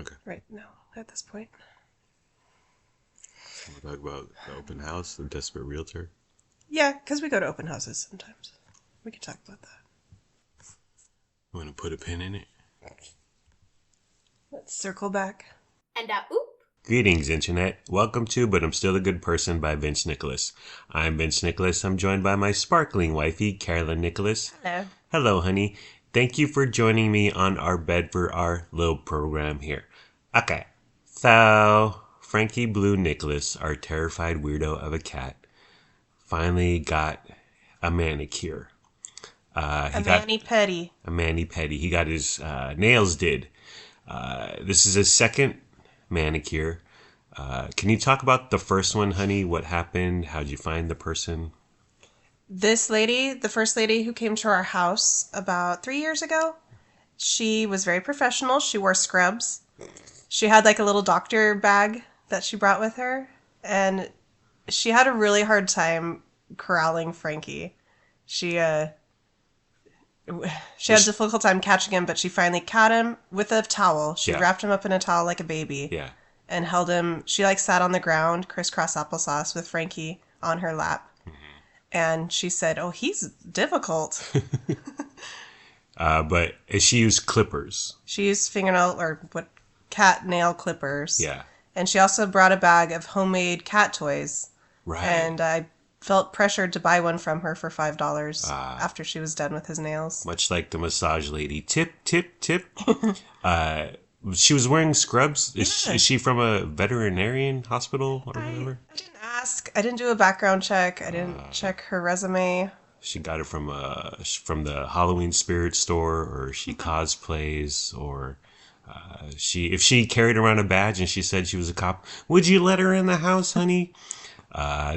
Okay. right now at this point. We'll talk about the open house, the desperate realtor. Yeah, because we go to open houses sometimes. We can talk about that. Want to put a pin in it? Let's circle back. And oop. Greetings, Internet. Welcome to But I'm Still a Good Person by Vince Nicholas. I'm Vince Nicholas. I'm joined by my sparkling wifey, Carolyn Nicholas. Hello. Hello, honey. Thank you for joining me on our bed for our little program here. Okay, so Frankie Blue Nicholas, our terrified weirdo of a cat, finally got a manicure. A mani-pedi. A mani-pedi. He got his nails did. This is his second manicure. Can you talk about the first one, honey? What happened? How'd you find the person? This lady, the first lady who came to our house about 3 years ago, she was very professional. She wore scrubs. She had like a little doctor bag that she brought with her. And she had a really hard time corralling Frankie. She had a difficult time catching him, but she finally caught him with a towel. She wrapped him up in a towel like a baby. Yeah. And held him. She like sat on the ground, crisscross applesauce, with Frankie on her lap. And she said, "Oh, he's difficult." But she used clippers. She used cat nail clippers. Yeah. And she also brought a bag of homemade cat toys. Right. And I felt pressured to buy one from her for $5 after she was done with his nails. Much like the massage lady. Tip, tip, tip. She was wearing scrubs. Is she from a veterinarian hospital or whatever? I didn't ask. I didn't do a background check. I didn't check her resume. She got it from the Halloween Spirit store, or she cosplays, or if she carried around a badge and she said she was a cop, would you let her in the house, honey?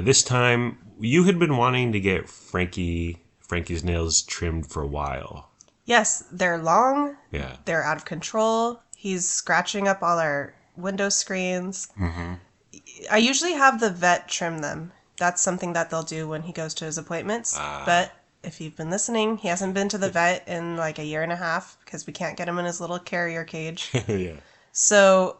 This time, you had been wanting to get Frankie's nails trimmed for a while. Yes, they're long. Yeah. They're out of control. He's scratching up all our window screens. Mm-hmm. I usually have the vet trim them. That's something that they'll do when he goes to his appointments. But if you've been listening, he hasn't been to the vet in like a year and a half because we can't get him in his little carrier cage. Yeah. So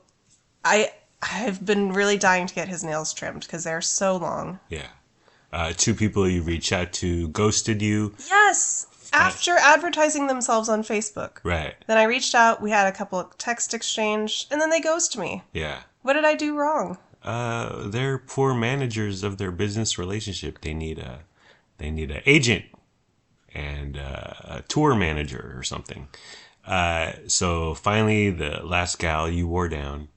I've been really dying to get his nails trimmed because they're so long. Yeah. Two people you reached out to ghosted you. Yes! After advertising themselves on Facebook. Right. Then I reached out, we had a couple of text exchange, and then they ghosted me. Yeah. What did I do wrong? They're poor managers of their business relationship. They need an agent and a tour manager or something. So finally, the last gal you wore down.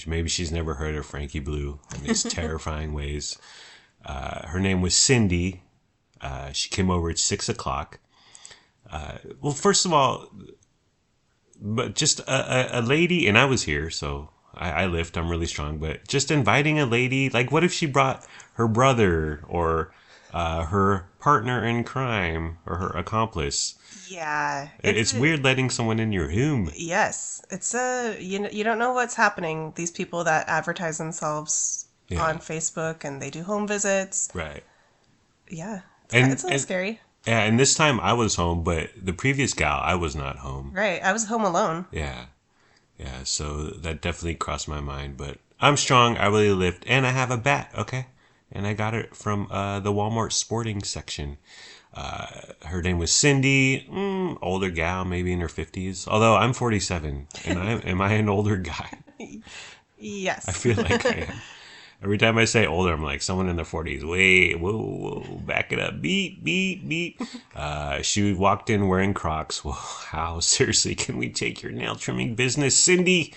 Maybe she's never heard of Frankie Blue in his terrifying ways. Her name was Cindy. She came over at 6:00. Well, first of all, but just a lady, and I was here, so I lift. I'm really strong. But just inviting a lady, like, what if she brought her brother or her partner in crime or her accomplice? Yeah. It's weird letting someone in your home. Yes. You don't know what's happening. These people that advertise themselves on Facebook and they do home visits. Right. Yeah. It's a little scary. Yeah, and this time I was home, but the previous gal, I was not home. Right. I was home alone. Yeah. Yeah, so that definitely crossed my mind. But I'm strong, I really lift, and I have a bat, okay? And I got it from the Walmart sporting section. Her name was Cindy, older gal, maybe in her 50s. Although I'm 47, and am I an older guy? Yes. I feel like I am. Every time I say older, I'm like, someone in their 40s. Wait, whoa, back it up. Beep, beep, beep. She walked in wearing Crocs. Well, how seriously can we take your nail trimming business, Cindy?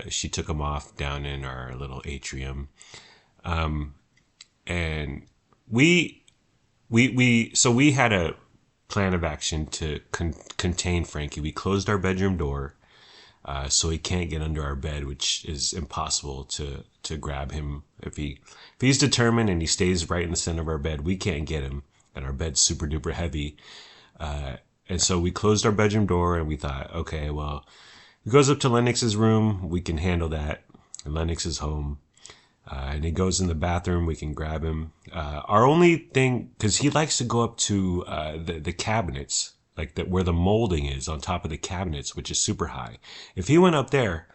She took them off down in our little atrium. And we had a plan of action to contain Frankie. We closed our bedroom door. So he can't get under our bed, which is impossible to grab him. If he's determined and he stays right in the center of our bed, we can't get him. And our bed's super duper heavy. And so we closed our bedroom door and we thought, okay, well, he goes up to Lennox's room. We can handle that. And Lennox is home. And he goes in the bathroom. We can grab him. Our only thing, because he likes to go up to the cabinets like that where the molding is on top of the cabinets, which is super high. If he went up there,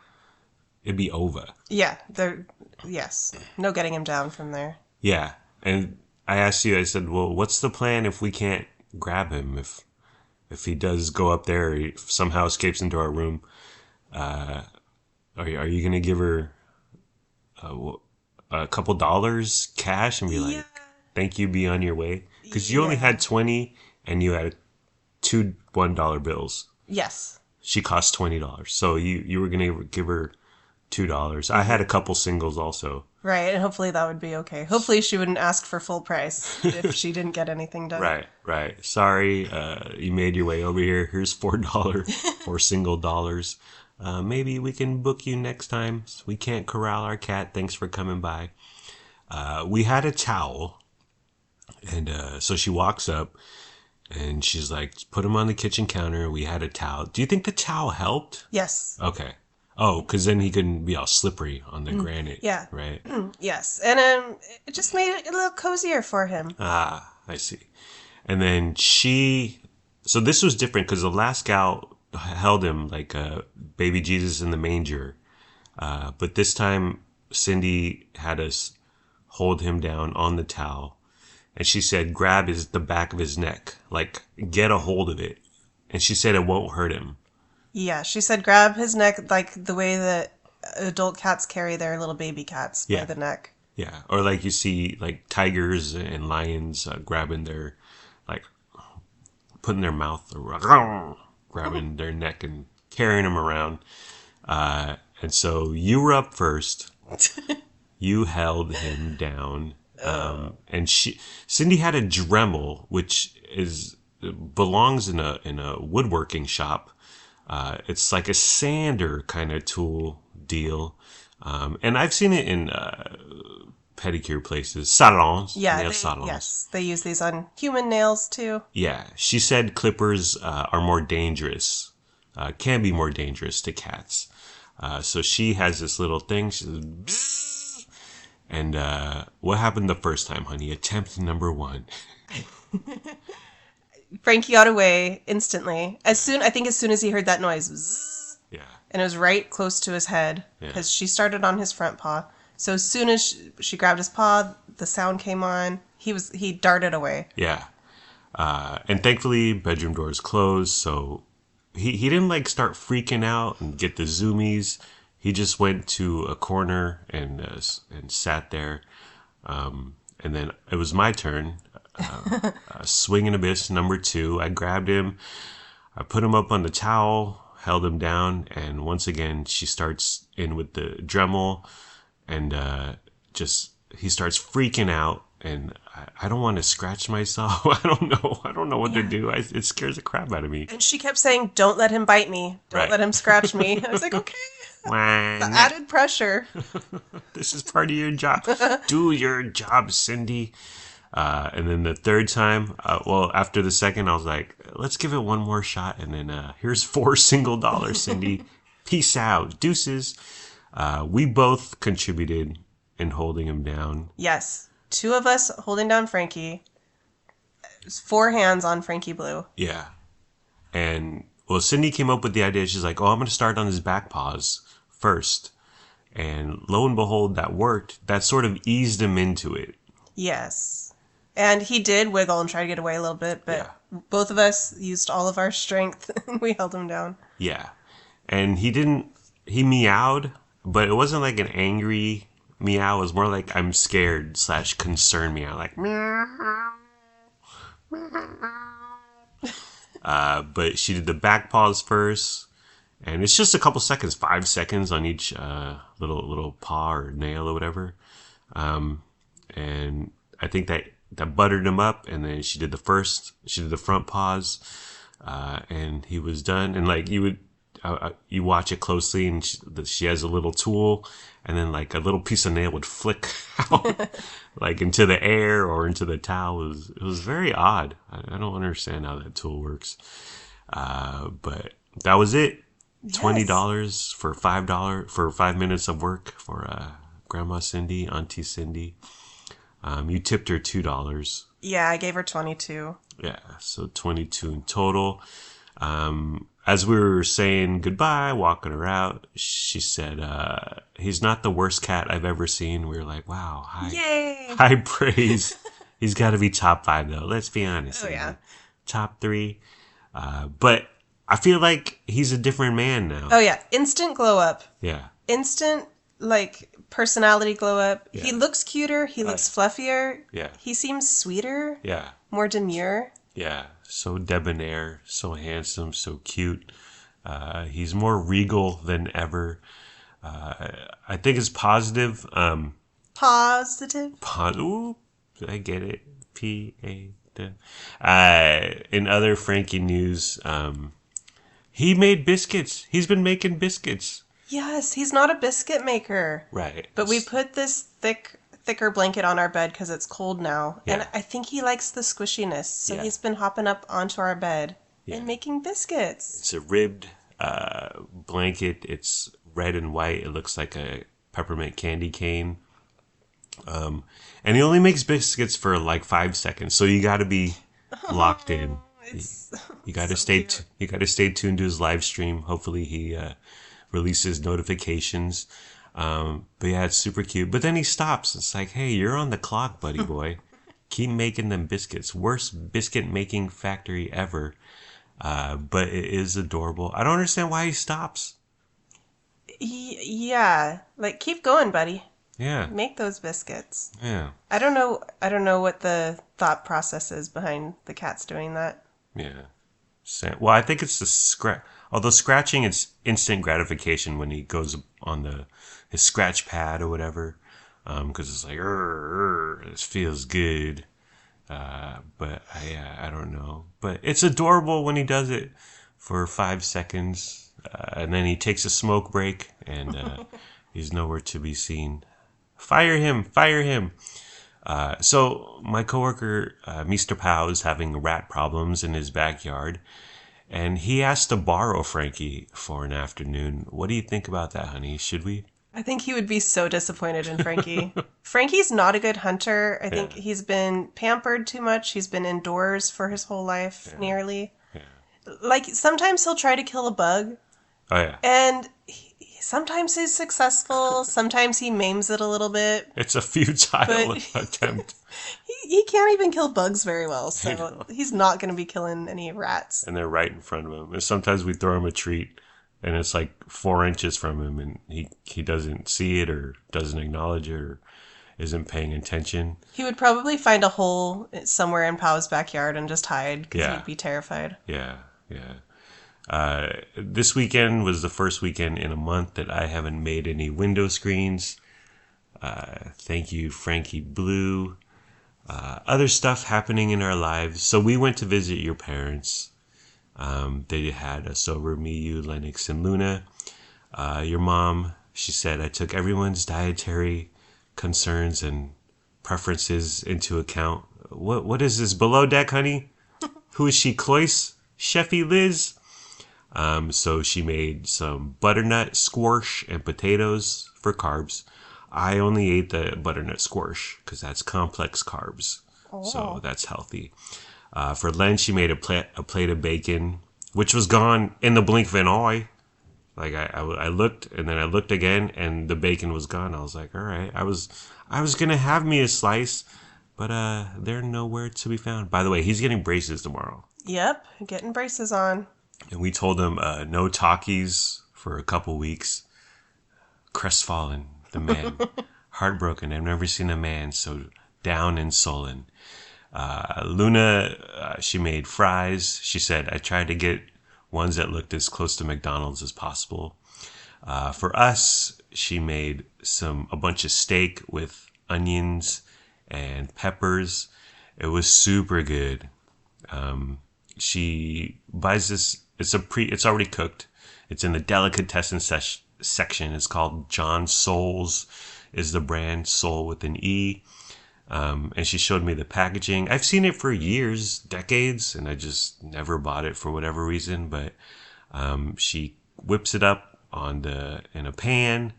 it'd be over. Yeah, there. Yes, no getting him down from there. Yeah. And I asked you, I said, well, what's the plan if we can't grab him? If he does go up there, he somehow escapes into our room, are you going to give her a couple dollars cash and be Yeah. like, thank you, be on your way? Because you only Yeah. had 20 and you had two $1 bills. Yes. She cost $20. So you were going to give her $2. I had a couple singles also. Right, and hopefully that would be okay. Hopefully she wouldn't ask for full price if she didn't get anything done. Right. Sorry, you made your way over here. Here's $4 or single dollars. Maybe we can book you next time. We can't corral our cat. Thanks for coming by. We had a towel. And so she walks up and she's like, put him on the kitchen counter. We had a towel. Do you think the towel helped? Yes. Okay. Oh, because then he couldn't be all slippery on the granite. Yeah. Right? Yes. And it just made it a little cozier for him. Ah, I see. And then so this was different because the last gal held him like baby Jesus in the manger. But this time Cindy had us hold him down on the towel. And she said, grab the back of his neck, like get a hold of it. And she said it won't hurt him. Yeah, she said grab his neck like the way that adult cats carry their little baby cats by the neck. Yeah. Or like you see like tigers and lions grabbing their, like putting their mouth, grabbing their neck and carrying them around. And so you were up first. You held him down. And Cindy had a Dremel, which belongs in a woodworking shop. It's like a sander kind of tool deal. And I've seen it in pedicure places, salons, nail salons. Yes, they use these on human nails too. Yeah, she said clippers are more dangerous, can be more dangerous to cats. So she has this little thing. She says, "Bzz." And what happened the first time, honey? Attempt number 1. Frankie got away instantly. I think as soon as he heard that noise, zzz, Yeah. and it was right close to his head because she started on his front paw. So as soon as she grabbed his paw, the sound came on. He darted away. Yeah. And thankfully, bedroom doors closed, so he didn't like start freaking out and get the zoomies. He just went to a corner and sat there. And then it was my turn. Swing and abyss number 2. I grabbed him. I put him up on the towel, held him down, and once again she starts in with the Dremel, and he starts freaking out. And I don't want to scratch myself. I don't know what to do. It scares the crap out of me. And she kept saying, "Don't let him bite me. Don't let him scratch me." I was like, okay. The added pressure. This is part of your job. Do your job, Cindy. And then the third time, after the second, I was like, let's give it one more shot. And then here's 4 single dollars, Cindy. Peace out. Deuces. We both contributed in holding him down. Yes. 2 of us holding down Frankie. 4 hands on Frankie Blue. Yeah. And, Cindy came up with the idea. She's like, I'm going to start on his back paws first. And lo and behold, that worked. That sort of eased him into it. Yes. And he did wiggle and try to get away a little bit, but both of us used all of our strength and we held him down. Yeah. And he meowed, but it wasn't like an angry meow. It was more like I'm scared / concerned meow. Like, meow. But she did the back paws first. And it's just a couple seconds, 5 seconds on each little paw or nail or whatever. And I think that buttered him up. And then she did the front paws, and he was done. And like you watch it closely, and she has a little tool, and then like a little piece of nail would flick out, like into the air or into the towel. It was very odd. I don't understand how that tool works. But that was it. $20 for for 5 minutes of work for Grandma Cindy, Auntie Cindy. You tipped her $2. Yeah, I gave her 22. Yeah, so 22 in total. As we were saying goodbye, walking her out, she said, he's not the worst cat I've ever seen. We were like, wow, Yay! high praise. He's got to be top five, though. Let's be honest, Oh yeah. lady. Top three. But I feel like he's a different man now. Oh yeah. Instant glow up. Yeah. Instant like personality glow up. He Yeah. looks cuter. He looks fluffier. Yeah. He seems sweeter. Yeah. More demure. Yeah. So debonair, so handsome, so cute. He's more regal than ever. I think it's positive. Positive. Ooh, I get it. P-A. In other Frankie news, he made biscuits. He's been making biscuits. Yes, he's not a biscuit maker. Right. But we put this thicker blanket on our bed because it's cold now. Yeah. And I think he likes the squishiness. So Yeah. he's been hopping up onto our bed Yeah. and making biscuits. It's a ribbed blanket. It's red and white. It looks like a peppermint candy cane. And he only makes biscuits for like 5 seconds, so you got to be locked in. You got to stay. You got to stay tuned to his live stream. Hopefully, he releases notifications. But yeah, it's super cute. But then he stops. It's like, hey, you're on the clock, buddy boy. Keep making them biscuits. Worst biscuit making factory ever. But it is adorable. I don't understand why he stops. Yeah, like keep going, buddy. Yeah, Make those biscuits. yeah, I don't know. I don't know what the thought process is behind the cats doing that. yeah. Well, I think it's the scratch. Although scratching, it's instant gratification when he goes on his scratch pad or whatever, because it's like, this feels good. But I don't know. But it's adorable when he does it for 5 seconds, and then he takes a smoke break, and he's nowhere to be seen. Fire him! Fire him! So my coworker, Mr. Pow, is having rat problems in his backyard, and he asked to borrow Frankie for an afternoon. What do you think about that, honey? Should we? I think he would be so disappointed in Frankie. Frankie's not a good hunter. I think he's been pampered too much. He's been indoors for his whole life, nearly. Like, sometimes he'll try to kill a bug, Oh yeah, and sometimes he's successful. Sometimes he maims it a little bit. it's a futile But- attempt, He can't even kill bugs very well, so he's not going to be killing any rats. and they're right in front of him. And sometimes we throw him a treat, and it's like 4 inches from him, and he doesn't see it or doesn't acknowledge it or isn't paying attention. He would probably find a hole somewhere in Pow's backyard and just hide because Yeah. he'd be terrified. Yeah, yeah. This weekend was the first weekend in a month that I haven't made any window screens. Thank you, Frankie Blue. Other stuff happening in our lives. So we went to visit your parents. They had us over, me, you, Lennox, and Luna. Your mom, she said, I took everyone's dietary concerns and preferences into account. What is this below deck, honey? Who is she, Cloyce? Chefy Liz? So she made some butternut squash and potatoes for carbs. I only ate the butternut squash because that's complex carbs. So that's healthy. For lunch, she made a plate of bacon, which was gone in the blink of an eye. Like I looked and then I looked again and the bacon was gone. I was like, all right. I was gonna have me a slice, but they're nowhere to be found. By the way, he's getting braces tomorrow. Yep, getting braces on. And we told him no talkies for a couple weeks. Crestfallen, the man. Heartbroken. I've never seen a man so down and sullen. Luna, she made fries. She said, I tried to get ones that looked as close to McDonald's as possible. For us, she made a bunch of steak with onions and peppers. It was super good. She buys this. It's already cooked. It's in the delicatessen section. It's called John Soul's is the brand, Soul with an E. And she showed me the packaging. I've seen it for years, decades, and I just never bought it for whatever reason. But she whips it up in a pan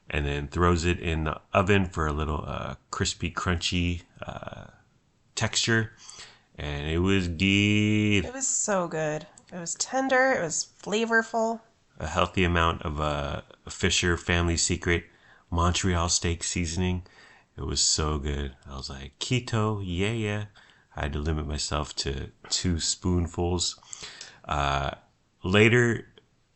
and then throws it in the oven for a little crispy, crunchy texture. and it was good. It was so good. It was tender. It was flavorful. A healthy amount of Fisher Family Secret Montreal steak seasoning. It was so good. I was like, keto, yeah, yeah. I had to limit myself to 2 spoonfuls. Later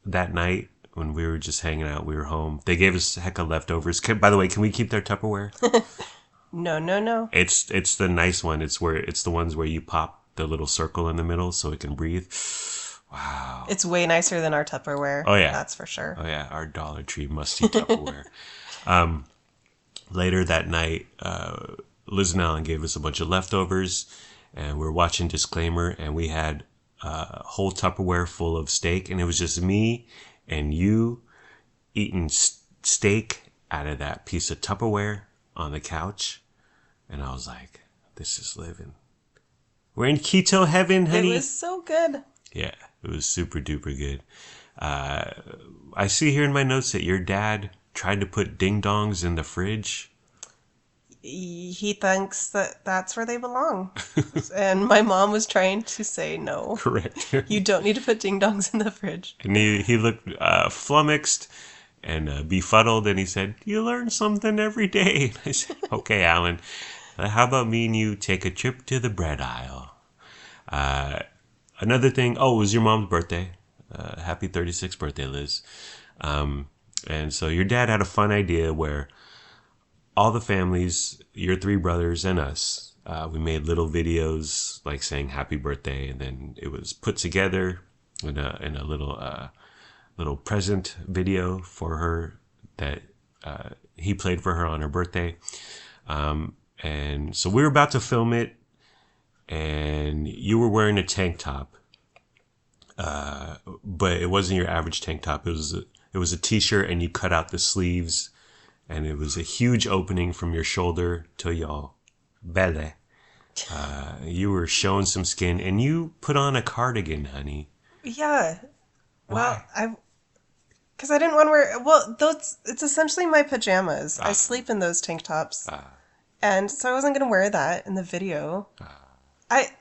that night, when we were just hanging out, we were home. They gave us a heck of leftovers. By the way, can we keep their Tupperware? No, no, no. It's the nice one. It's the ones where you pop the little circle in the middle so it can breathe. Wow. It's way nicer than our Tupperware. Oh yeah. That's for sure. Oh yeah. Our Dollar Tree musty Tupperware. Later that night, Liz and Alan gave us a bunch of leftovers, and we were watching Disclaimer, and we had a whole Tupperware full of steak, and it was just me and you eating steak out of that piece of Tupperware on the couch, and I was like, "This is living. We're in keto heaven, It honey." was so good. Yeah, it was super duper good. I see here in my notes that your dad tried to put ding dongs in the fridge. He thinks that that's where they belong. And my mom was trying to say no. Correct. You don't need to put ding dongs in the fridge. And he looked flummoxed and befuddled, and he said, "You learn something every day." I said, "Okay, Alan, how about me and you take a trip to the bread aisle?" Another thing, oh, it was your mom's birthday. Happy 36th birthday, Liz. And so your dad had a fun idea where all the families, your 3 brothers and us, we made little videos like saying happy birthday, and then it was put together in a little present video for her that he played for her on her birthday. And so we were about to film it, and you were wearing a tank top, but it wasn't your average tank top. It was a t-shirt, and you cut out the sleeves, and it was a huge opening from your shoulder to your belly. You were showing some skin, and you put on a cardigan, honey. Yeah. Well, Why? because I didn't want to wear. Well, those it's essentially my pajamas. I sleep in those tank tops, and so I wasn't gonna wear that in the video.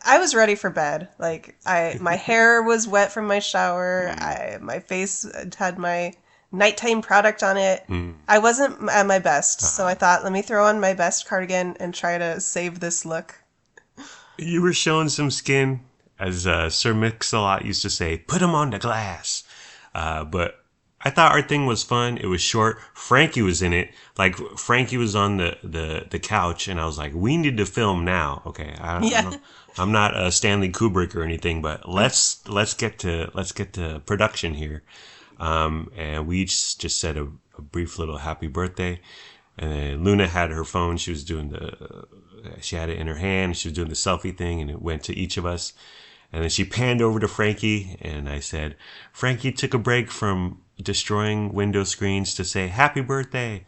I was ready for bed. Like my hair was wet from my shower. My face had my nighttime product on it. I wasn't at my best, so I thought, let me throw on my best cardigan and try to save this look. You were showing some skin, as Sir Mix-a-Lot used to say, "Put 'em on the glass." But I thought our thing was fun. It was short. Frankie was in it. Like, Frankie was on the couch, and I was like, we need to film now. Okay, Yeah. I'm not Stanley Kubrick or anything, but let's get to production here. And we just said a brief little happy birthday. And then Luna had her phone. She had it in her hand. She was doing the selfie thing, and it went to each of us. And then she panned over to Frankie, and I said, "Frankie took a break from destroying window screens to say happy birthday."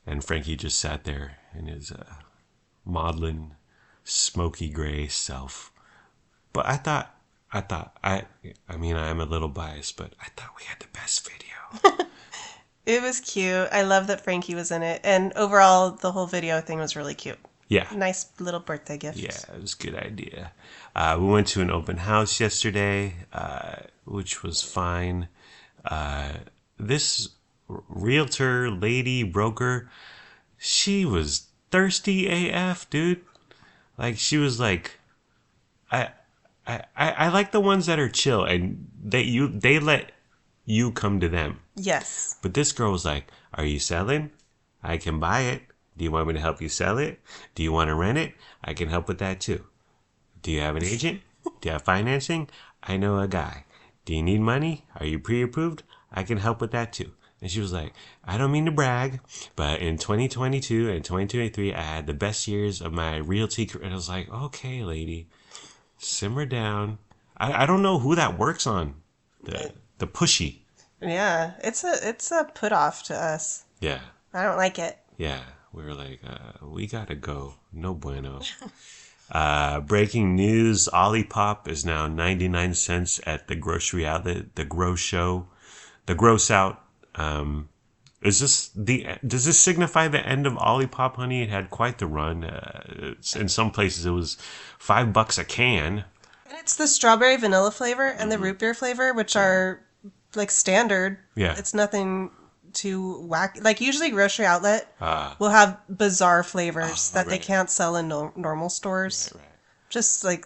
And Frankie just sat there in his maudlin, smoky gray self. But I mean, I'm a little biased, but I thought we had the best video. It was cute. I love that Frankie was in it. And overall, the whole video thing was really cute. Yeah. Nice little birthday gift. Yeah, it was a good idea. We went to an open house yesterday, which was fine. This realtor, lady, broker, she was thirsty AF, dude. Like, she was like, I like the ones that are chill, and they let you come to them. Yes. But this girl was like, "Are you selling? I can buy it. Do you want me to help you sell it? Do you want to rent it? I can help with that too. Do you have an agent? Do you have financing? I know a guy. Do you need money? Are you pre-approved? I can help with that too." And she was like, "I don't mean to brag, but in 2022 and 2023, I had the best years of my realty career." And I was like, "Okay, lady, simmer down." I don't know who that works on. The pushy. Yeah. It's a put off to us. Yeah. I don't like it. Yeah. We were like, we gotta go. No bueno. Breaking news, Olipop is now 99 cents at the grocery outlet, the Gross Out. Is this does this signify the end of Olipop, honey? It had quite the run. In some places, it was $5 a can. And it's the strawberry vanilla flavor and the root beer flavor, which are like standard. Yeah. It's nothing too wacky. Like usually grocery outlet will have bizarre flavors that they right. can't sell in normal stores. Right. Just like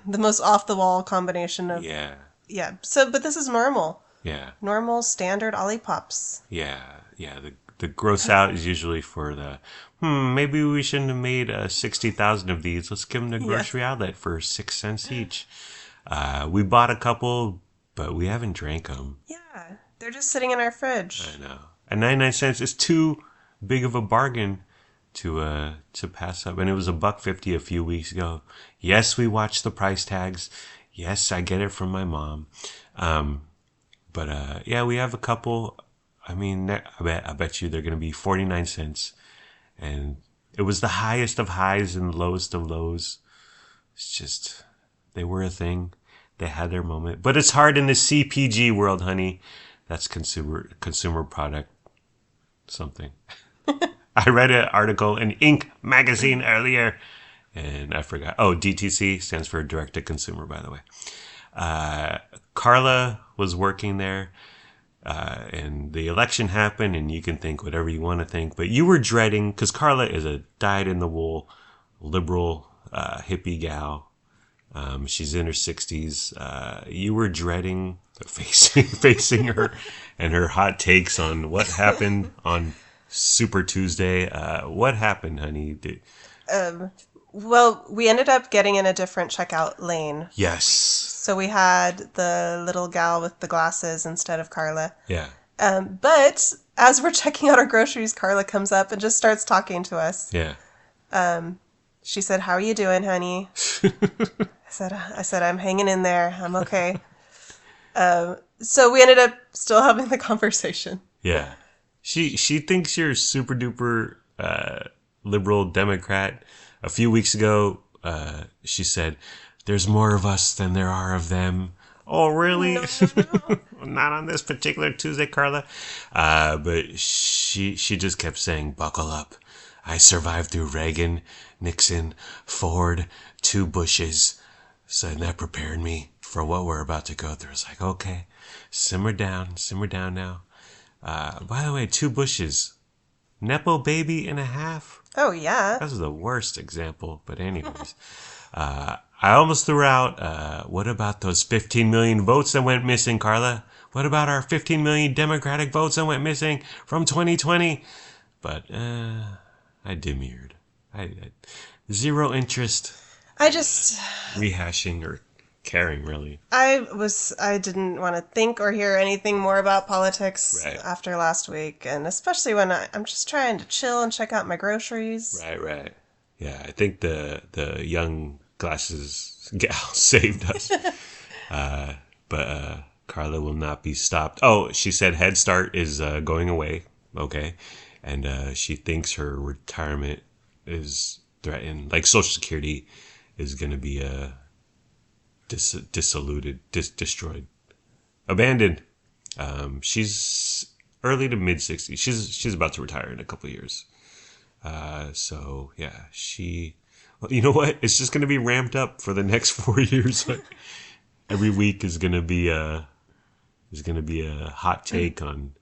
the most off the wall combination of Yeah. yeah. So but this is normal. Yeah. Normal standard Olipops. Yeah. Yeah. The gross out is usually for the maybe we shouldn't have made 60,000 of these. Let's give them to grocery outlet for 6 cents each. We bought a couple, but we haven't drank them. Yeah. They're just sitting in our fridge. I know. And 99 cents is too big of a bargain to pass up. And it was $1.50 a few weeks ago. Yes, we watched the price tags. Yes, I get it from my mom. But yeah, we have a couple. I mean, I bet you they're going to be 49 cents. And it was the highest of highs and lowest of lows. It's just, they were a thing. They had their moment. But it's hard in the CPG world, honey. That's consumer product something. I read an article in Inc. magazine earlier, and I forgot. Oh, DTC stands for direct to consumer, by the way. Carla was working there, and the election happened, and you can think whatever you want to think, but you were dreading, because Carla is a dyed-in-the-wool, liberal, hippie gal. She's in her 60s. You were dreading facing her and her hot takes on what happened on Super Tuesday. What happened, honey? Well, we ended up getting in a different checkout lane. Yes. So we had the little gal with the glasses instead of Carla. Yeah. But as we're checking out our groceries, Carla comes up and just starts talking to us. Yeah. She said, "How are you doing, honey?" I said, "I'm hanging in there. I'm okay." So we ended up still having the conversation. Yeah. She thinks you're super duper liberal Democrat. A few weeks ago, she said, "There's more of us than there are of them." Oh, really? No. Not on this particular Tuesday, Carla. But she just kept saying, "Buckle up. I survived through Reagan, Nixon, Ford, 2 Bushes." So that prepared me for what we're about to go through. It's like, okay, simmer down now. By the way, 2 Bushes, Nepo baby and a half. Oh, yeah. That's the worst example, but anyways. I almost threw out, what about those 15 million votes that went missing, Carla? What about our 15 million Democratic votes that went missing from 2020? But I demurred. I zero interest rehashing or caring, really. I didn't want to think or hear anything more about politics Right. after last week, and especially when I'm just trying to chill and check out my groceries. Right. Yeah, I think the young glasses gal saved us. But Carla will not be stopped. Oh, she said Head Start is going away. Okay. And she thinks her retirement is threatened. Like Social Security is going to be destroyed, abandoned. She's early to mid 60s. She's about to retire in a couple of years. So yeah, well, you know what? It's just going to be ramped up for the next 4 years. Every week is going to be a hot take on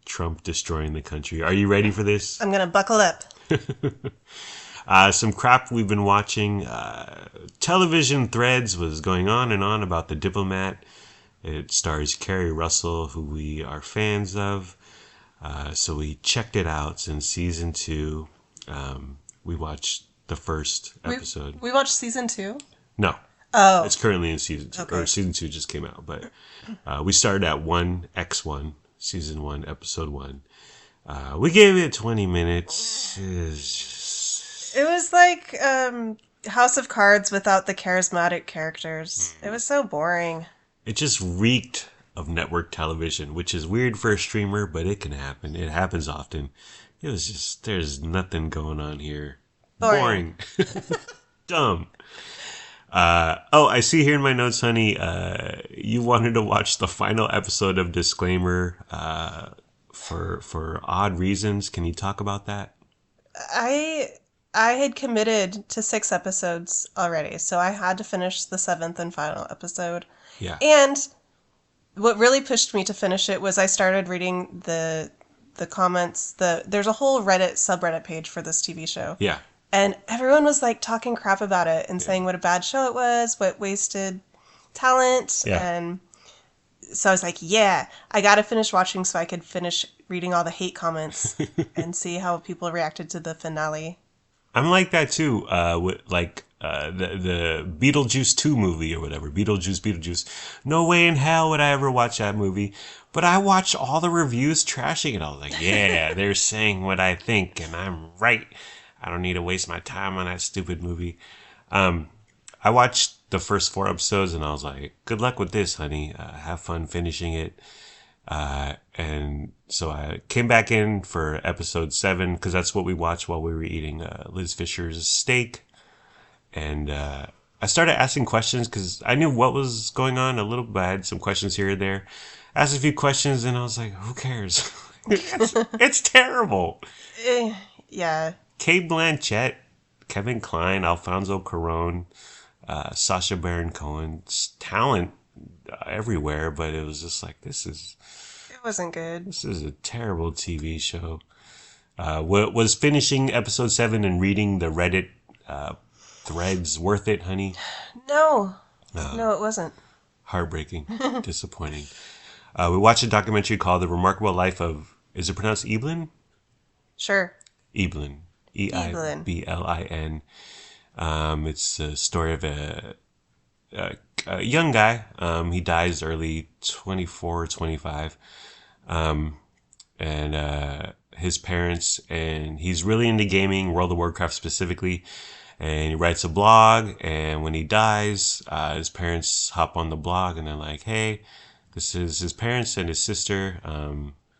Trump destroying the country. Are you ready for this? I'm gonna buckle up. Some crap we've been watching. Television Threads was going on and on about The Diplomat. It stars Kerry Russell, who we are fans of. So we checked it out in season 2. We watched the first episode. We watched season 2? No. Oh. It's currently in season 2. Okay. Or season 2 just came out. But we started at 1X1, season 1, episode 1. We gave it 20 minutes. It was like House of Cards without the charismatic characters. It was so boring. It just reeked of network television, which is weird for a streamer, but it can happen. It happens often. It was just, there's nothing going on here. Boring. Dumb. I see here in my notes, honey, you wanted to watch the final episode of Disclaimer for odd reasons. Can you talk about that? I I had committed to 6 episodes already, so I had to finish the seventh and final episode. Yeah. And what really pushed me to finish it was I started reading the comments. There's a whole Reddit subreddit page for this TV show. Yeah. And everyone was like talking crap about it and Yeah. saying what a bad show it was, what wasted talent. Yeah. And so I was like, yeah, I got to finish watching so I could finish reading all the hate comments and see how people reacted to the finale. I'm like that too. With like the Beetlejuice 2 movie or whatever. Beetlejuice. No way in hell would I ever watch that movie. But I watched all the reviews trashing it. I was like, yeah, they're saying what I think, and I'm right. I don't need to waste my time on that stupid movie. I watched the first 4 episodes, and I was like, good luck with this, honey. Have fun finishing it. And so I came back in for episode 7 because that's what we watched while we were eating Liz Fisher's steak. And I started asking questions because I knew what was going on a little bit. I had some questions here and there. Asked a few questions, and I was like, who cares? It's terrible. Eh, yeah. Cate Blanchett, Kevin Kline, Alfonso Cuarón, Sacha Baron Cohen's talent everywhere, but it was just like, It wasn't good. this is a terrible TV show. Was finishing episode 7 and reading the Reddit threads worth it, honey? No. No, it wasn't. Heartbreaking, disappointing. We watched a documentary called The Remarkable Life of, is it pronounced Evelyn? Sure. Evelyn. Eiblin. It's a story of a young guy. He dies early, 24 or 25. And his parents, and he's really into gaming, World of Warcraft specifically. And he writes a blog, and when he dies, his parents hop on the blog and they're like, hey, this is his parents and his sister.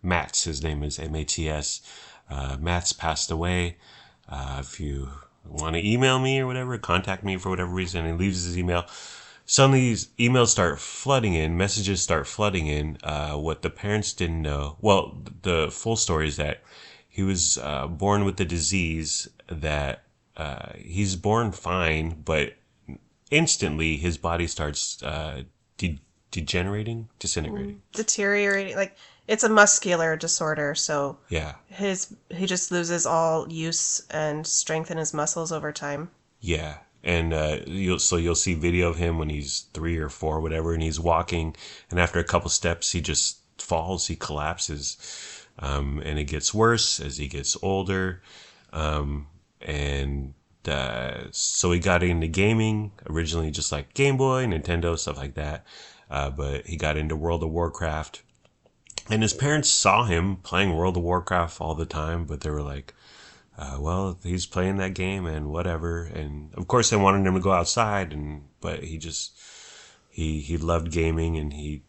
Mats, his name is Mats. Mats passed away. If you want to email me or whatever, contact me for whatever reason, and he leaves his email. Suddenly, these emails start flooding in, messages start flooding in. What the parents didn't know, well, the full story is that he was born with a disease that he's born fine, but instantly his body starts degenerating, disintegrating. Deteriorating. Like, it's a muscular disorder, so Yeah. he just loses all use and strength in his muscles over time. Yeah. And you'll see video of him when he's 3 or 4, whatever, and he's walking, and after a couple steps, he just falls, he collapses, and it gets worse as he gets older, and so he got into gaming originally, just like Game Boy, Nintendo, stuff like that, but he got into World of Warcraft, and his parents saw him playing World of Warcraft all the time, but they were like, well, he's playing that game and whatever. And of course, they wanted him to go outside, but he loved gaming, and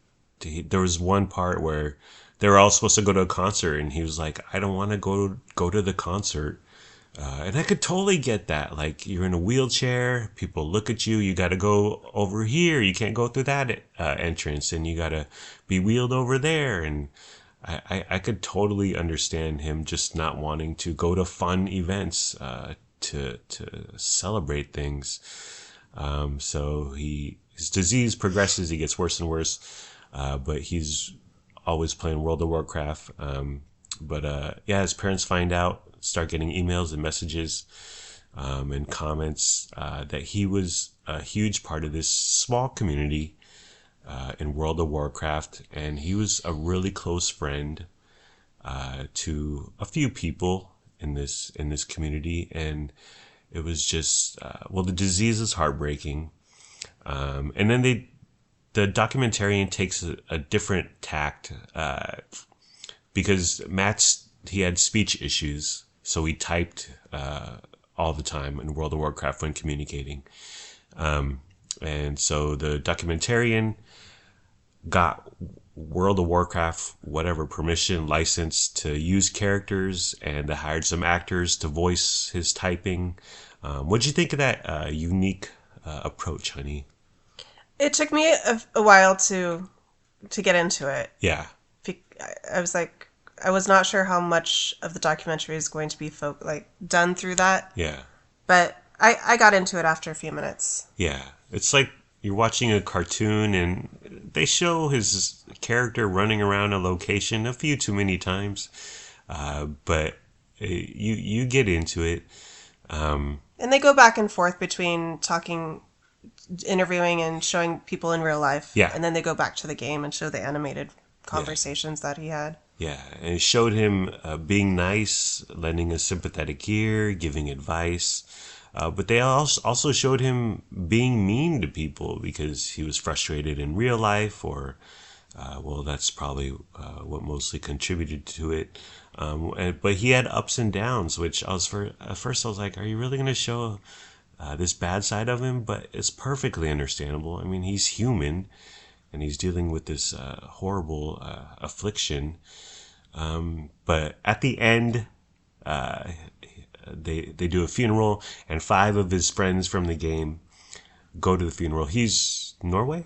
there was one part where they were all supposed to go to a concert, and he was like, I don't want to go to the concert. And I could totally get that. Like, you're in a wheelchair, people look at you, you got to go over here, you can't go through that entrance, and you got to be wheeled over there. And I could totally understand him just not wanting to go to fun events to celebrate things. So his disease progresses, he gets worse and worse, but he's always playing World of Warcraft. Yeah, his parents find out, start getting emails and messages and comments that he was a huge part of this small community in World of Warcraft, and he was a really close friend to a few people in this community, and it was just well, the disease is heartbreaking, and then the documentarian takes a different tact because he had speech issues, so he typed all the time in World of Warcraft when communicating, and so the documentarian got World of Warcraft, whatever, permission, license to use characters, and hired some actors to voice his typing. What'd you think of that unique approach, honey? It took me a while to get into it. Yeah. I was like, I was not sure how much of the documentary is going to be done through that, Yeah. but I got into it after a few minutes. Yeah. It's like you're watching a cartoon and they show his character running around a location a few too many times. But you get into it. And they go back and forth between talking, interviewing, and showing people in real life. Yeah. And then they go back to the game and show the animated Yeah. conversations that he had. Yeah, and it showed him being nice, lending a sympathetic ear, giving advice. But they also showed him being mean to people because he was frustrated in real life, or, well, that's probably what mostly contributed to it. But he had ups and downs, which at first I was like, are you really going to show this bad side of him? But it's perfectly understandable. I mean, he's human, and he's dealing with this horrible affliction. But at the end, they do a funeral, and 5 of his friends from the game go to the funeral. He's Norway.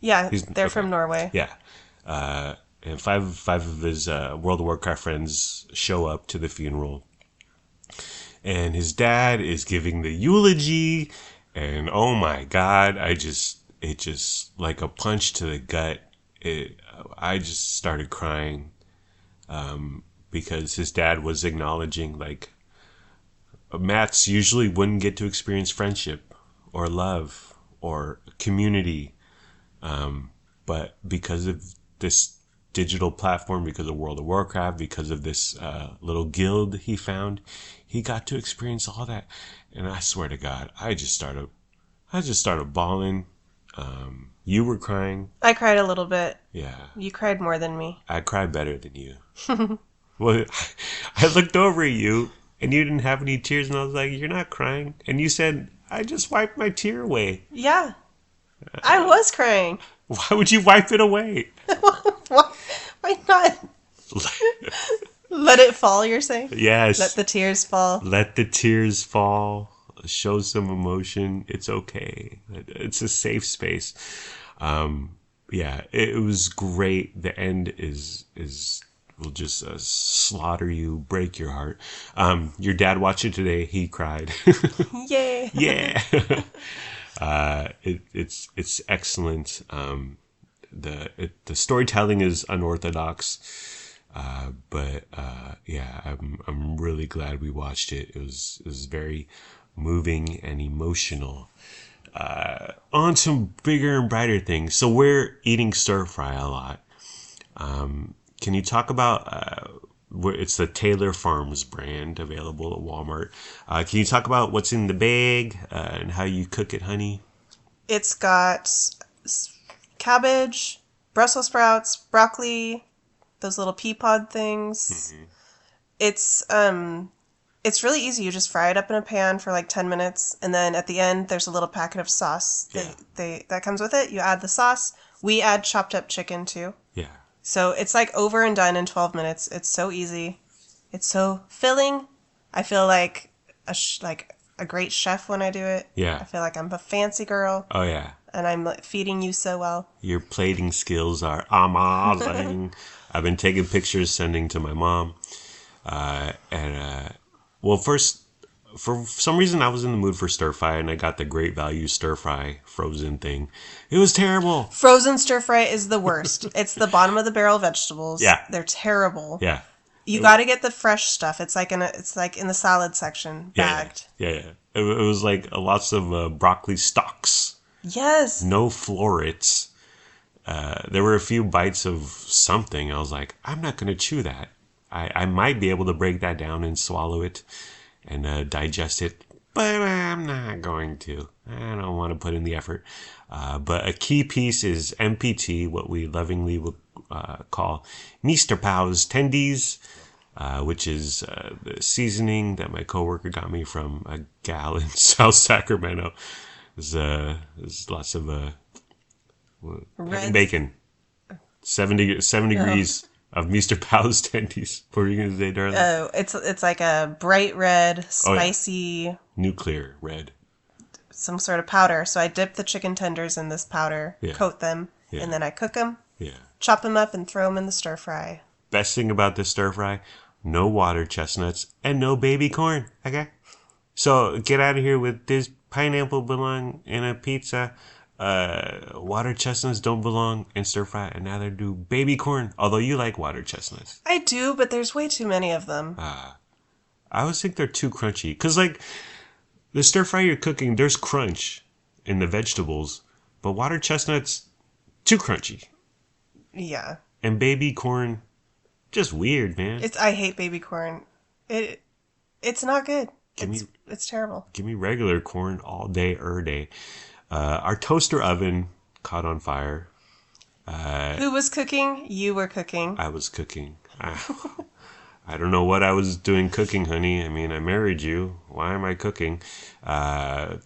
Yeah, they're Okay. from Norway. Yeah, and five of his World of Warcraft friends show up to the funeral, and his dad is giving the eulogy, and oh my God, it just like a punch to the gut. I just started crying because his dad was acknowledging like Mats usually wouldn't get to experience friendship or love or community, but because of this digital platform, because of World of Warcraft, because of this little guild he found, he got to experience all that. And I swear to God, I just started bawling. You were crying. I cried a little bit. Yeah, You cried more than me. I cried better than you. Well, I looked over at you and you didn't have any tears, and I was like, "You're not crying." And you said, "I just wiped my tear away." Yeah, I was crying. Why would you wipe it away? Why not? Let it fall, you're saying? Yes. Let the tears fall. Let the tears fall. Show some emotion. It's okay. It's a safe space. Yeah, it was great. The end is will just slaughter you, break your heart. Your dad watched it today. He cried. Yay. Yeah. It's excellent. The storytelling is unorthodox, but yeah, I'm really glad we watched it. It was very moving and emotional. On some bigger and brighter things. So we're eating stir fry a lot. Can you talk about it's the Taylor Farms brand available at Walmart? Can you talk about what's in the bag and how you cook it, honey? It's got cabbage, Brussels sprouts, broccoli, those little pea pod things. Mm-hmm. It's really easy. You just fry it up in a pan for like 10 minutes, and then at the end there's a little packet of sauce that comes with it. You add the sauce. We add chopped up chicken too. Yeah. So it's like over and done in 12 minutes. It's so easy. It's so filling. I feel like a great chef when I do it. Yeah. I feel like I'm a fancy girl. Oh, yeah. And I'm feeding you so well. Your plating skills are amazing. I've been taking pictures, sending to my mom. Well, first, for some reason, I was in the mood for stir fry, and I got the Great Value stir fry frozen thing. It was terrible. Frozen stir fry is the worst. It's the bottom of the barrel vegetables. Yeah. They're terrible. Yeah. You got to get the fresh stuff. It's like in the salad section, bagged. Yeah. It was like lots of broccoli stalks. Yes. No florets. There were a few bites of something. I was like, I'm not going to chew that. I might be able to break that down and swallow it and digest it, but I'm not going to. I don't want to put in the effort. But a key piece is MPT, what we lovingly would call Mr. Pow's Tendies, which is the seasoning that my coworker got me from a gal in South Sacramento. There's lots of bacon. 7 degrees of Mr. Pow's Tendies. What were you going to say, darling? Oh, it's like a bright red, spicy, Nuclear red. some sort of powder. So I dip the chicken tenders in this powder, coat them, and then I cook them, Yeah. chop them up, and throw them in the stir fry. best thing about this stir fry, no water chestnuts and no baby corn. Okay? So get out of here with this pineapple belong in a pizza. Water chestnuts don't belong in stir fry, and neither do baby corn. Although you like water chestnuts, I do, but there's way too many of them. I always think they're too crunchy. Cause like the stir fry you're cooking, there's crunch in the vegetables, but water chestnuts too crunchy, Yeah. and baby corn just weird, man. I hate baby corn. It's not good. Give me It's terrible. give me regular corn all day, day. Our toaster oven caught on fire. Who was cooking? You were cooking. I was cooking. I don't know what I was doing cooking, honey. I mean, I married you. Why am I cooking?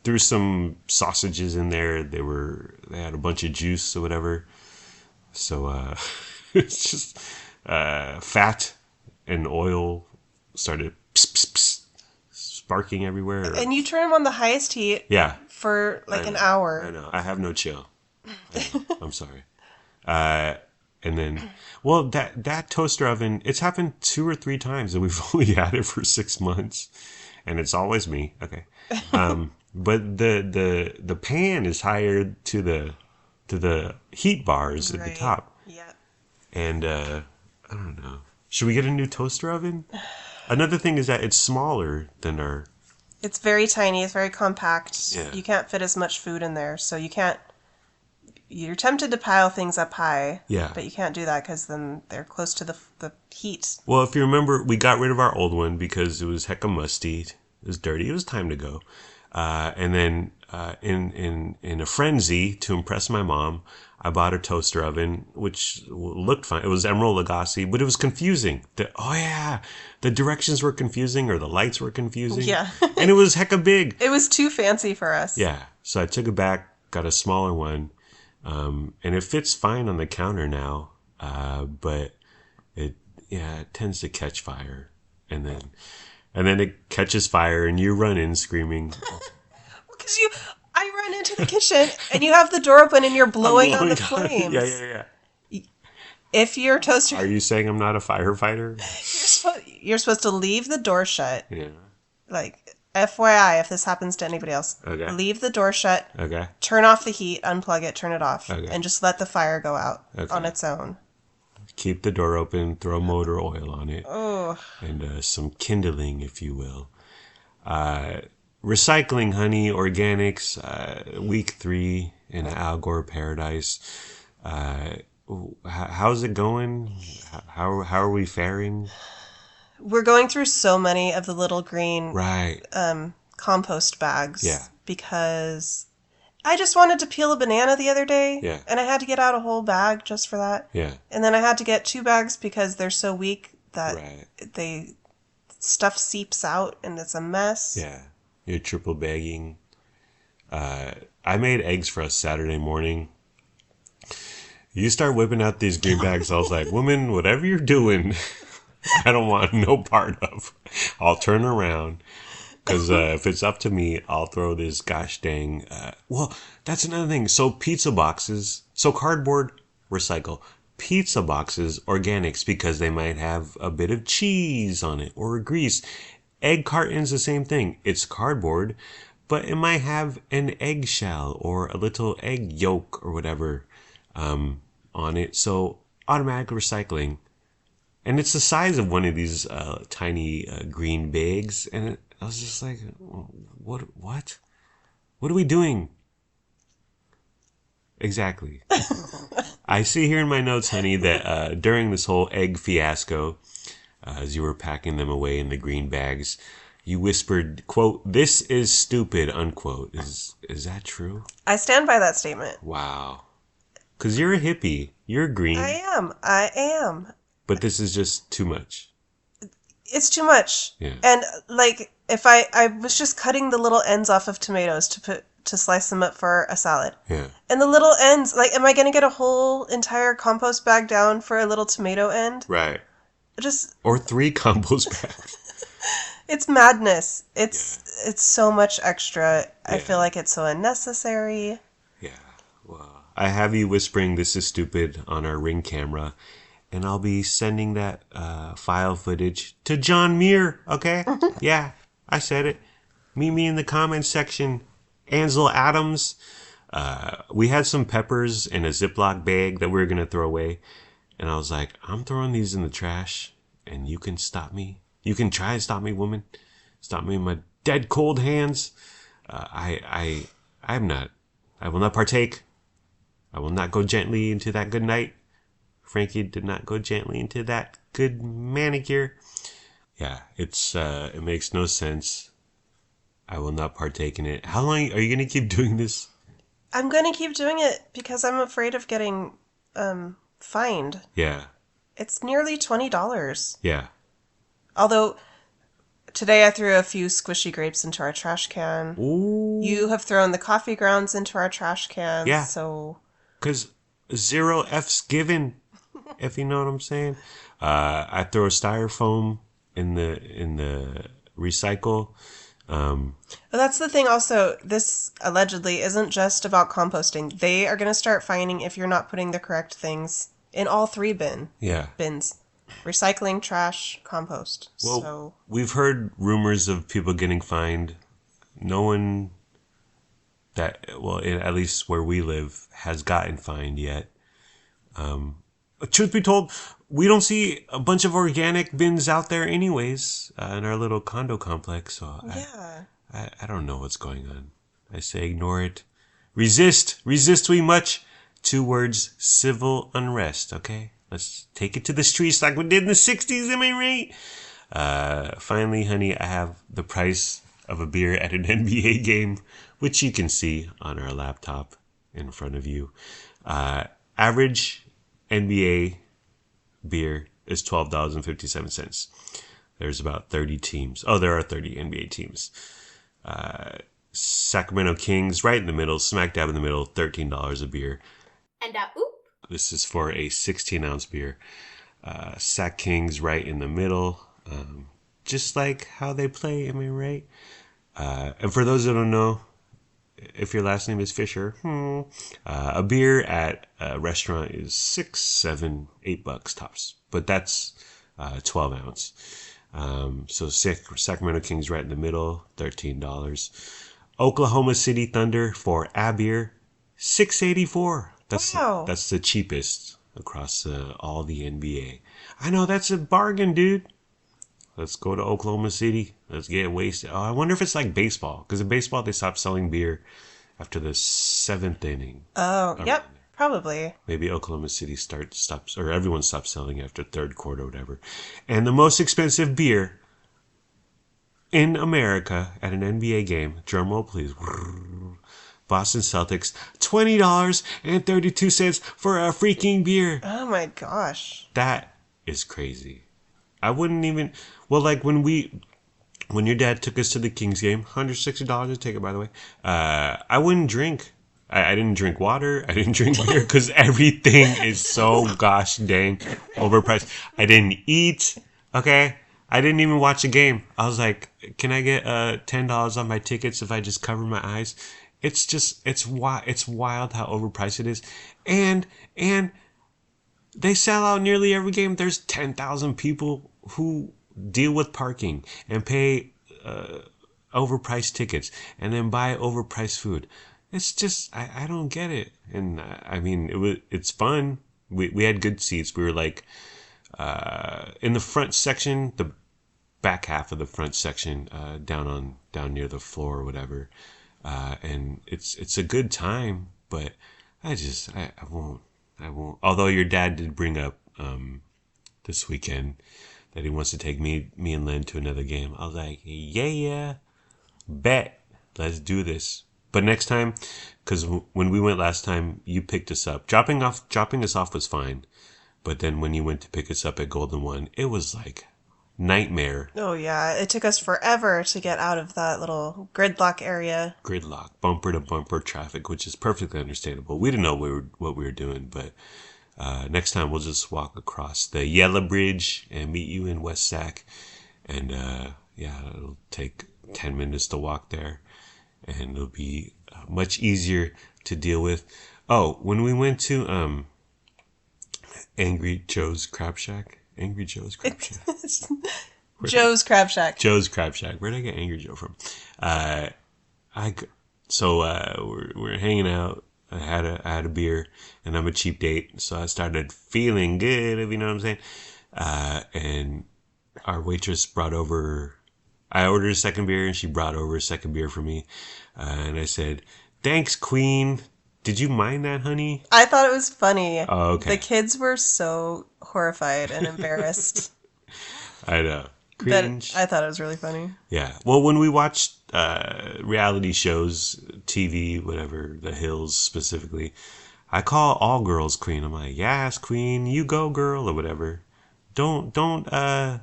Threw some sausages in there. They had a bunch of juice or whatever. So it's just fat and oil started sparking everywhere. And you turn them on the highest heat Yeah, for like an I hour. know. I have no chill. I'm sorry. And then, well, that toaster oven, it's happened 2 or 3 times, and we've only had it for 6 months, and it's always me. Okay, but the pan is higher to the heat bars at the Right. top, Yeah. and I don't know. Should we get a new toaster oven? Another thing is that it's smaller than our. It's very tiny. It's very compact. Yeah. You can't fit as much food in there, so you can't. You're tempted to pile things up high. Yeah. But you can't do that because then they're close to the heat. Well, if you remember, we got rid of our old one because it was hecka musty. It was dirty. It was time to go. And then in a frenzy to impress my mom, I bought a toaster oven, which looked fine. It was Emerald Lagasse, but it was confusing. The directions were confusing, or the lights were confusing. Yeah. And it was hecka big. It was too fancy for us. Yeah. So I took it back, got a smaller one, and it fits fine on the counter now. But it tends to catch fire, and then it catches fire, and you run in screaming. Because I run into the kitchen and you have the door open and you're blowing on the flames. Yeah. If your toaster, Are you saying I'm not a firefighter? you're supposed to leave the door shut. Yeah. Like, FYI, if this happens to anybody else, Okay. leave the door shut, Okay. turn off the heat, unplug it, turn it off, Okay. and just let the fire go out Okay. on its own. Keep the door open, throw motor oil on it, Oh, and some kindling, if you will. Recycling, honey, organics, week 3 in Al Gore paradise. How's it going? How are we faring? we're going through so many of the little green Right. compost bags. Yeah. Because I just wanted to peel a banana the other day. Yeah. And I had to get out a whole bag just for that. Yeah. And then I had to get 2 bags because they're so weak that Right. stuff seeps out and it's a mess. Yeah. You're triple bagging. I made eggs for us Saturday morning. You start whipping out these green bags. I was like, woman, whatever you're doing, I don't want no part of. I'll turn around. Because if it's up to me, I'll throw this gosh dang. Well, that's another thing. So pizza boxes. So cardboard, recycle. Pizza boxes, organics, because they might have a bit of cheese on it or grease. Egg cartons, the same thing. It's cardboard, but it might have an eggshell or a little egg yolk or whatever on it. So automatic recycling. And it's the size of one of these tiny green bags. And I was just like, what? What are we doing? Exactly. I see here in my notes, honey, that during this whole egg fiasco, as you were packing them away in the green bags, you whispered, quote, "This is stupid," unquote. Is that true? I stand by that statement. Wow. Because you're a hippie. You're green. I am. But this is just too much. It's too much. Yeah. And like, if I was just cutting the little ends off of tomatoes to slice them up for a salad. Yeah. And the little ends, like, am I going to get a whole entire compost bag down for a little tomato end? Right. Just, Or 3 compost bags. it's madness. It's so much extra. I Yeah. feel like it's so unnecessary. Yeah. Well, I have you whispering "this is stupid" on our Ring camera, and I'll be sending that file footage to John Muir. Okay, yeah, I said it. Meet me in the comments section. Ansel Adams. We had some peppers in a Ziploc bag that we were gonna throw away, and I was like, I'm throwing these in the trash, and you can stop me. You can try and stop me, woman. Stop me in my dead cold hands. I'm not. I will not partake. I will not go gently into that good night. Frankie did not go gently into that good manicure. Yeah, it makes no sense. I will not partake in it. How long are you gonna keep doing this? I'm going to keep doing it because I'm afraid of getting fined. Yeah, It's nearly $20. yeah. Although today I threw a few squishy grapes into our trash can. Ooh, You have thrown the coffee grounds into our trash can, yeah. so Cause zero F's given, if you know what I'm saying. I throw a styrofoam in the recycle. But that's the thing also, this allegedly isn't just about composting. They are going to start fining if you're not putting the correct things in all three Yeah. bins. Recycling, trash, compost. Well, So, we've heard rumors of people getting fined. No one at least where we live, has gotten fined yet. Truth be told, we don't see a bunch of organic bins out there anyways in our little condo complex. So yeah. I don't know what's going on. I say ignore it. Resist we much. 2 words, civil unrest. Okay, let's take it to the streets like we did in the '60s. Am I right? Finally, honey, I have the price of a beer at an NBA game, which you can see on our laptop in front of you. Average NBA beer is $12.57. There's about 30 teams. Oh, there are 30 NBA teams. Sacramento Kings, right in the middle, smack dab in the middle, $13 a beer. And oop. This is for a 16-ounce beer. Sac Kings, right in the middle. Just like how they play, am I right? And for those that don't know, if your last name is Fisher, a beer at a restaurant is $6, $7, $8 tops. But that's 12 ounce. So Sacramento Kings right in the middle, $13. Oklahoma City Thunder for a beer, $6.84. Wow. That's the cheapest across all the NBA. I know that's a bargain, dude. Let's go to Oklahoma City. Let's get wasted. Oh, I wonder if it's like baseball. Because in baseball, they stopped selling beer after the 7th inning. Oh, yep. Probably. Maybe Oklahoma City stops, or everyone stops selling after third quarter or whatever. And the most expensive beer in America at an NBA game, drum roll please, Boston Celtics, $20.32 for a freaking beer. Oh my gosh. That is crazy. I wouldn't even. Well, like when your dad took us to the Kings game, $160 a ticket, by the way. I wouldn't drink. I didn't drink water. I didn't drink beer because everything is so gosh dang overpriced. I didn't eat. Okay. I didn't even watch the game. I was like, can I get $10 on my tickets if I just cover my eyes? It's wild how overpriced it is. And they sell out nearly every game. There's 10,000 people who deal with parking and pay overpriced tickets and then buy overpriced food. It's just I don't get it. And I mean it's fun. We had good seats. We were like in the front section, the back half of the front section, down near the floor or whatever. And it's a good time, but I won't. Although your dad did bring up this weekend that he wants to take me and Len to another game. I was like, yeah, bet, let's do this. But next time, because when we went last time, you picked us up. Dropping us off was fine, but then when you went to pick us up at Golden One, it was like nightmare. Oh yeah, it took us forever to get out of that little gridlock area. Gridlock, bumper to bumper traffic, which is perfectly understandable. We didn't know what we were doing, but next time we'll just walk across the Yellow Bridge and meet you in West Sac. And it'll take 10 minutes to walk there, and it'll be much easier to deal with. Oh, when we went to Angry Joe's Crab Shack. Angry Joe's Crab Shack. Joe's Crab Shack. Joe's Crab Shack. Where did I get Angry Joe from? Uh, I g- so we're hanging out. I had a beer, and I'm a cheap date, so I started feeling good, if you know what I'm saying. And our waitress brought over. I ordered a second beer, and she brought over a second beer for me. And I said, "Thanks, Queen. Did you mind that, honey?" I thought it was funny. Oh, okay. The kids were so horrified and embarrassed I know. that Cringe. I thought it was really funny. Yeah. Well, when we watched reality shows, TV, whatever, The Hills specifically, I call all girls queen. I'm like, yes, queen, you go, girl, or whatever. Don't, don't, uh,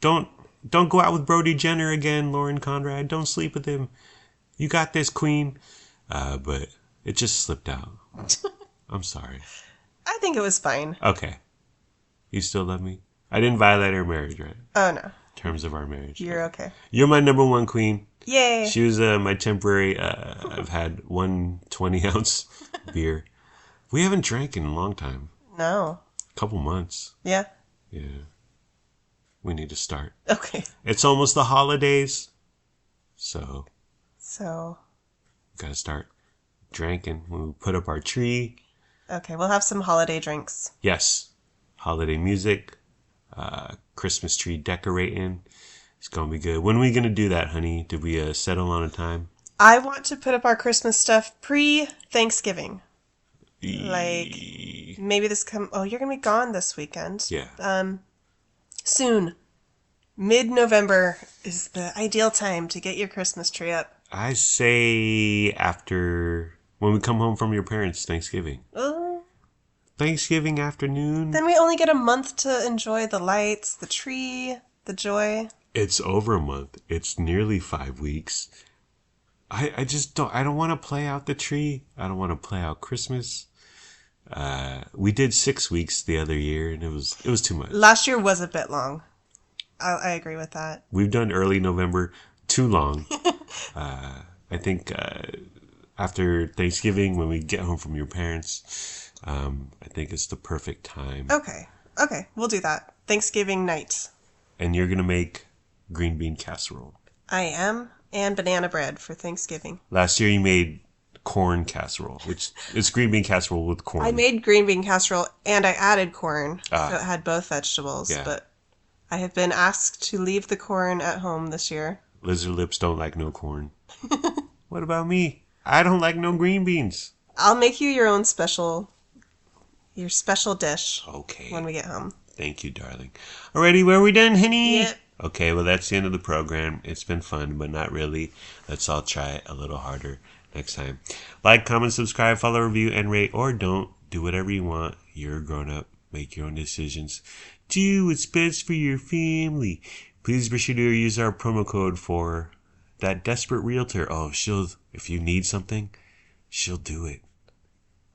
don't, don't go out with Brody Jenner again, Lauren Conrad. Don't sleep with him. You got this, queen. But it just slipped out. I'm sorry. I think it was fine. Okay. You still love me? I didn't violate our marriage, right? Oh no, Terms of our marriage. you're okay. You're my number one queen. Yay! She was my temporary. I've had one 20-ounce beer. We haven't drank in a long time. No. Couple months. Yeah. Yeah. We need to start. Okay. It's almost the holidays. So, So, gotta start drinking when we put up our tree. okay, we'll have some holiday drinks. Yes. Holiday music. Christmas tree decorating. It's gonna be good. When are we gonna do that, honey? Did we settle on a time? I want to put up our Christmas stuff pre-Thanksgiving. Like maybe oh, you're gonna be gone this weekend. Yeah. Soon. Mid-November is the ideal time to get your Christmas tree up. I say after when we come home from your parents' Thanksgiving. Oh. Thanksgiving afternoon. Then we only get a month to enjoy the lights, the tree, the joy. It's over a month. It's nearly 5 weeks. I just don't want to play out the tree. I don't want to play out Christmas. We did 6 weeks the other year, and it was too much. Last year was a bit long. I agree with that. We've done early November too long. I think after Thanksgiving, when we get home from your parents, I think it's the perfect time. Okay, we'll do that. Thanksgiving night. And you're gonna make green bean casserole. I am, and banana bread for Thanksgiving. Last year you made corn casserole, which is green bean casserole with corn. I made green bean casserole and I added corn, so it had both vegetables. Yeah. But I have been asked to leave the corn at home this year. Lizard lips don't like no corn. What about me? I don't like no green beans. I'll make you your special dish Okay. when we get home. Thank you, darling. Alrighty, where we done, honey? Yep. Okay, well, that's the end of the program. It's been fun, but not really. Let's all try it a little harder next time. Like, comment, subscribe, follow, review, and rate, or don't. Do whatever you want. You're a grown-up. Make your own decisions. Do what's best for your family. Please be sure to use our promo code for that desperate realtor. Oh, if you need something, she'll do it.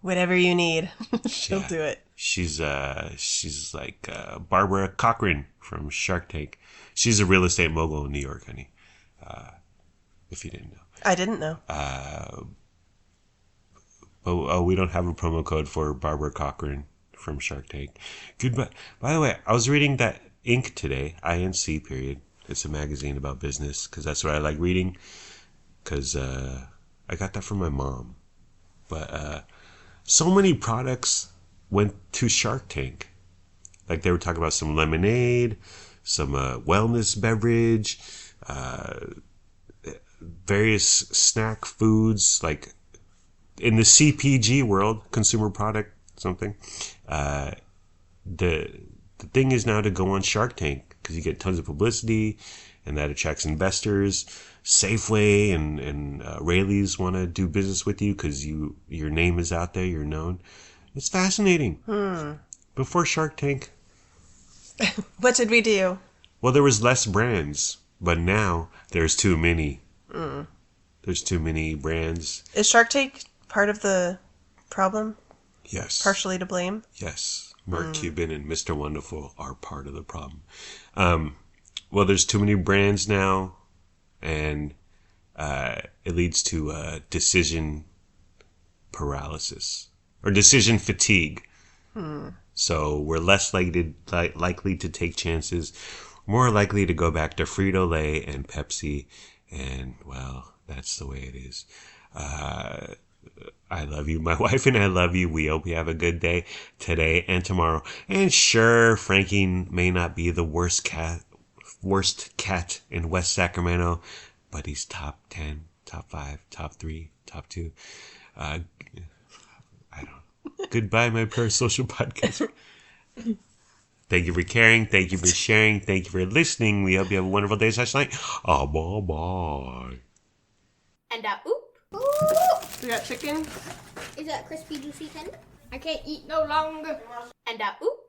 Whatever you need, she'll Yeah. do it. She's like Barbara Cochran from Shark Tank. She's a real estate mogul in New York, honey. If you didn't know. I didn't know. But we don't have a promo code for Barbara Cochran from Shark Tank. Goodbye. By the way, I was reading that Inc. today, INC period. It's a magazine about business because that's what I like reading. Because I got that from my mom. But so many products went to Shark Tank. Like they were talking about some lemonade, some wellness beverage, various snack foods, like in the CPG world, consumer product something. The thing is now to go on Shark Tank because you get tons of publicity, and that attracts investors. Safeway and Rayleigh's want to do business with you because your name is out there, you're known. It's fascinating. Before Shark Tank, What did we do? well, there was less brands, but now there's too many. There's too many brands. Is Shark Tank part of the problem? Yes. Partially to blame? Yes. Mark Cuban and Mr. Wonderful are part of the problem. Well, there's too many brands now, and it leads to decision paralysis or decision fatigue. So we're less likely to take chances, more likely to go back to Frito Lay and Pepsi, and well, that's the way it is. I love you, my wife, and I love you. We hope you have a good day today and tomorrow. And sure, Frankie may not be the worst cat in West Sacramento, but he's top 10, top 5, top 3, top 2. Uh, I don't. Goodbye, my parasocial podcast. Thank you for caring. Thank you for sharing. Thank you for listening. We hope you have a wonderful day slash night. Bye. And oop. We got chicken. Is that crispy, juicy tender? I can't eat no longer. And oop.